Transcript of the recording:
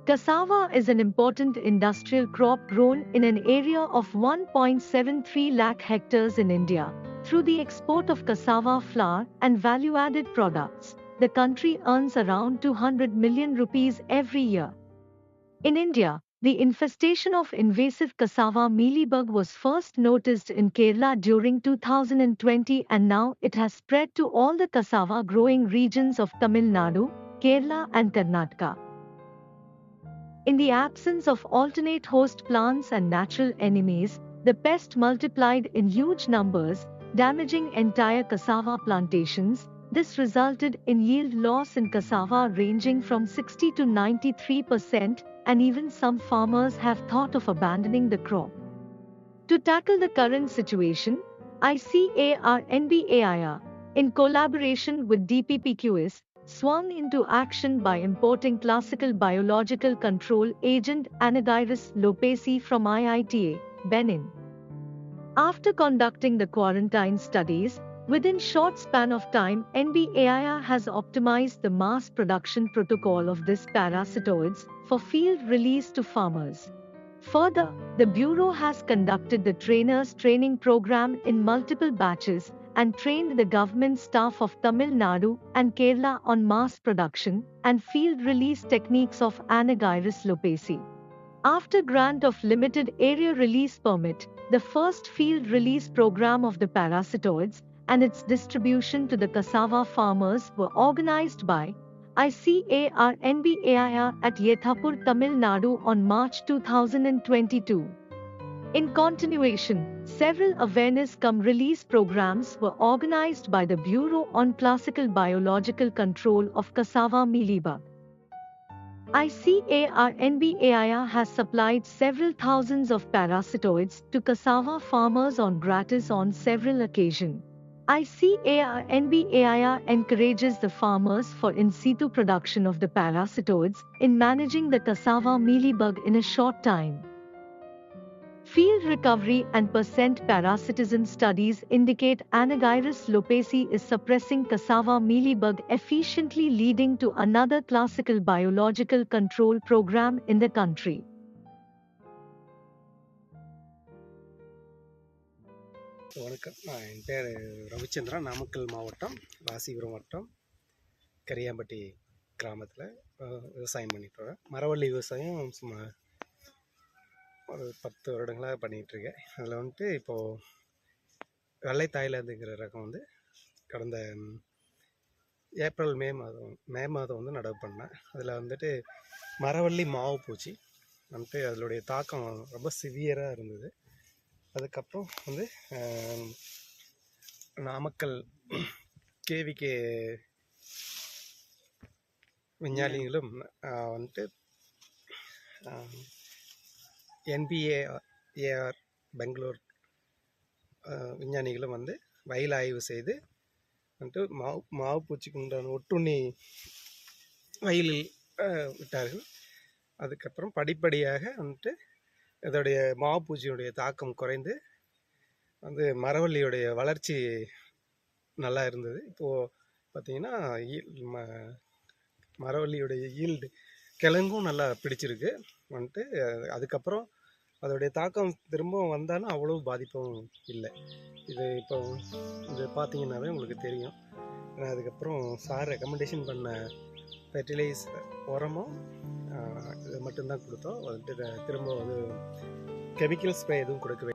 Cassava is an important industrial crop grown in an area of 1.73 lakh hectares in India. Through the export of cassava flour and value-added products, the country earns around 200 million rupees every year. In India, the infestation of invasive cassava mealybug was first noticed in Kerala during 2020 and now it has spread to all the cassava growing regions of Tamil Nadu, Kerala and Karnataka. In the absence of alternate host plants and natural enemies, the pest multiplied in huge numbers, damaging entire cassava plantations. This resulted in yield loss in cassava ranging from 60 to 93%, and even some farmers have thought of abandoning the crop. To tackle the current situation, ICAR-NBAIR, in collaboration with DPPQS, swung into action by importing classical biological control agent Anagyrus lopesi from IITA, Benin. After conducting the quarantine studies, within short span of time, NBAIR has optimized the mass production protocol of this parasitoids for field release to farmers. Further, the Bureau has conducted the trainers training program in multiple batches and trained the government staff of Tamil Nadu and Kerala on mass production and field release techniques of Anagyrus lopesi. After grant of limited area release permit, the first field release program of the parasitoids and its distribution to the cassava farmers were organized by ICAR-NBAIR at Yethapur, Tamil Nadu on March 2022. In continuation, several awareness-cum-release programs were organized by the Bureau on Classical Biological Control of Cassava Mealybug. ICAR-NBAIR has supplied several thousands of parasitoids to cassava farmers on gratis on several occasions. ICAR-NBAIR encourages the farmers for in situ production of the parasitoids in managing the cassava mealybug in a short time. Field recovery and percent parasitism studies indicate Anagyrus lopesi is suppressing cassava mealybug efficiently, leading to another classical biological control program in the country. வணக்கம். என் பேர் ரவிச்சந்திரன். நாமக்கல் மாவட்டம் ராசிபுரம் வட்டம் கரியாம்பட்டி கிராமத்தில் விவசாயம் பண்ணிட்டுருக்கேன். மரவள்ளி விவசாயம் சும்மா ஒரு 10 வருடங்களாக பண்ணிகிட்ருக்கேன். அதில் வந்துட்டு இப்போது வெள்ளை தாய்லாந்துங்கிற ரகம் வந்து கடந்த ஏப்ரல் மே மாதம் வந்து நடவு பண்ணேன். அதில் வந்துட்டு மரவள்ளி மாவு பூச்சி வந்துட்டு அதனுடைய தாக்கம் ரொம்ப சிவியராக இருந்தது. அதுக்கப்புறம் வந்து நாமக்கல் கேவிகே விஞ்ஞானிகளும் வந்துட்டு என்பிஏஆர் பெங்களூர் விஞ்ஞானிகளும் வந்து வயல் ஆய்வு செய்து வந்துட்டு மாவு பூச்சிக்கு உண்டான ஒட்டுண்ணி வயலில் விட்டார்கள். அதுக்கப்புறம் படிப்படியாக வந்துட்டு இதோடைய மாவுப்பூச்சியுடைய தாக்கம் குறைந்து வந்து மரவள்ளியுடைய வளர்ச்சி நல்லா இருந்தது. இப்போது பார்த்திங்கன்னா மரவள்ளியுடைய ஈல்டு கிழங்கும் நல்லா பிடிச்சிருக்கு வந்துட்டு. அதுக்கப்புறம் அதோடைய தாக்கம் திரும்பவும் வந்தாலும் அவ்வளோ பாதிப்பும் இல்லை. இது பார்த்திங்கன்னாவே உங்களுக்கு தெரியும். அதுக்கப்புறம் சார் ரெக்கமெண்டேஷன் பண்ண ஃபெர்டிலைசர் உரமும் இதை மட்டும்தான் கொடுத்தோம். வந்துட்டு திரும்ப வந்து கெமிக்கல் ஸ்ப்ரே எதுவும் கொடுக்கவே